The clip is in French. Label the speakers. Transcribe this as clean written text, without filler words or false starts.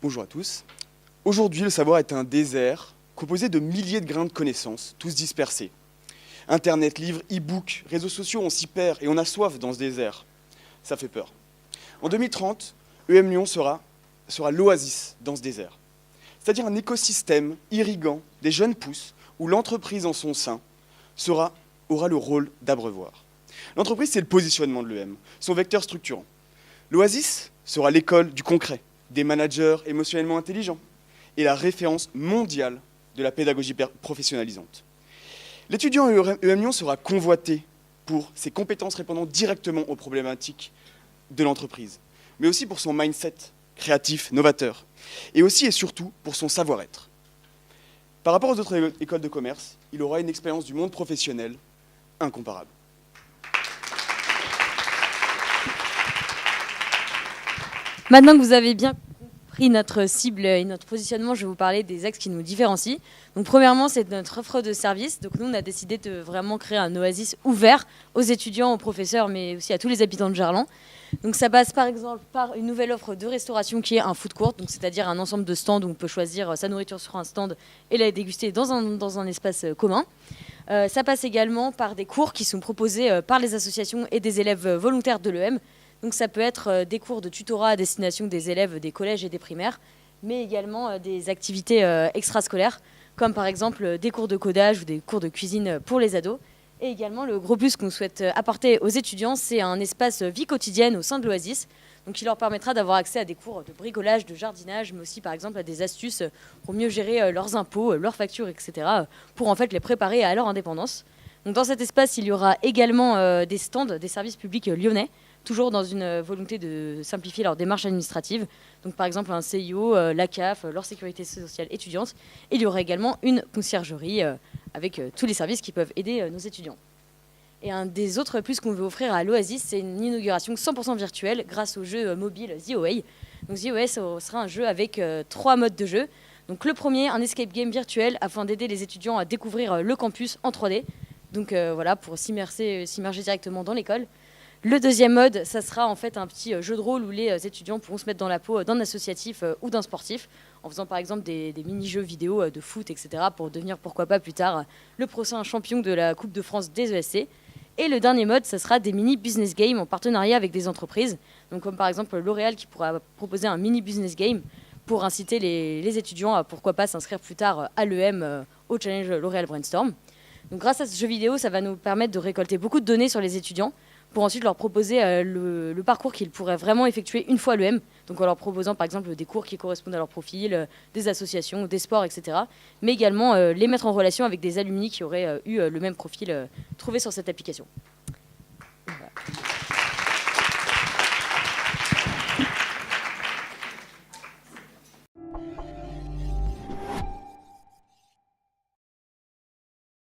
Speaker 1: Bonjour à tous. Aujourd'hui, le savoir est un désert composé de milliers de grains de connaissances, tous dispersés. Internet, livres, e-books, réseaux sociaux, on s'y perd et on a soif dans ce désert. Ça fait peur. En 2030, EM Lyon sera l'oasis dans ce désert. C'est-à-dire un écosystème irriguant des jeunes pousses où l'entreprise en son sein aura le rôle d'abreuvoir. L'entreprise, c'est le positionnement de l'EM, son vecteur structurant. L'oasis sera l'école du concret, des managers émotionnellement intelligents et la référence mondiale de la pédagogie professionnalisante. L'étudiant EM Lyon sera convoité pour ses compétences répondant directement aux problématiques de l'entreprise, mais aussi pour son mindset créatif, novateur, et aussi et surtout pour son savoir-être. Par rapport aux autres écoles de commerce, il aura une expérience du monde professionnel incomparable.
Speaker 2: Maintenant que vous avez bien compris notre cible et notre positionnement, je vais vous parler des axes qui nous différencient. Donc premièrement, c'est notre offre de service. Donc nous, on a décidé de vraiment créer un oasis ouvert aux étudiants, aux professeurs, mais aussi à tous les habitants de Gerland. Donc ça passe par exemple par une nouvelle offre de restauration qui est un food court, donc c'est-à-dire un ensemble de stands où on peut choisir sa nourriture sur un stand et la déguster dans un espace commun. Ça passe également par des cours qui sont proposés par les associations et des élèves volontaires de l'EM. Donc ça peut être des cours de tutorat à destination des élèves des collèges et des primaires, mais également des activités extrascolaires, comme par exemple des cours de codage ou des cours de cuisine pour les ados. Et également, le gros plus qu'on souhaite apporter aux étudiants, c'est un espace vie quotidienne au sein de l'Oasis, donc qui leur permettra d'avoir accès à des cours de bricolage, de jardinage, mais aussi par exemple à des astuces pour mieux gérer leurs impôts, leurs factures, etc., pour en fait les préparer à leur indépendance. Donc dans cet espace, il y aura également des stands des services publics lyonnais, toujours dans une volonté de simplifier leur démarche administrative. Donc par exemple un CIO, la CAF, leur sécurité sociale étudiante. Et il y aura également une conciergerie avec tous les services qui peuvent aider nos étudiants. Et un des autres plus qu'on veut offrir à l'Oasis, c'est une inauguration 100% virtuelle grâce au jeu mobile The Away. Donc The Away sera un jeu avec 3 modes de jeu. Donc le premier, un escape game virtuel afin d'aider les étudiants à découvrir le campus en 3D. Donc voilà, pour s'immerger directement dans l'école. Le deuxième mode, ça sera en fait un petit jeu de rôle où les étudiants pourront se mettre dans la peau d'un associatif ou d'un sportif, en faisant par exemple des mini-jeux vidéo de foot, etc., pour devenir pourquoi pas plus tard le prochain champion de la Coupe de France des ESC. Et le dernier mode, ça sera des mini-business games en partenariat avec des entreprises, donc comme par exemple L'Oréal qui pourra proposer un mini-business game pour inciter les étudiants à pourquoi pas s'inscrire plus tard à l'EM au challenge L'Oréal Brainstorm. Donc grâce à ce jeu vidéo, ça va nous permettre de récolter beaucoup de données sur les étudiants, pour ensuite leur proposer le parcours qu'ils pourraient vraiment effectuer une fois à l'EM, donc en leur proposant par exemple des cours qui correspondent à leur profil, des associations, des sports, etc. Mais également les mettre en relation avec des alumni qui auraient eu le même profil trouvé sur cette application.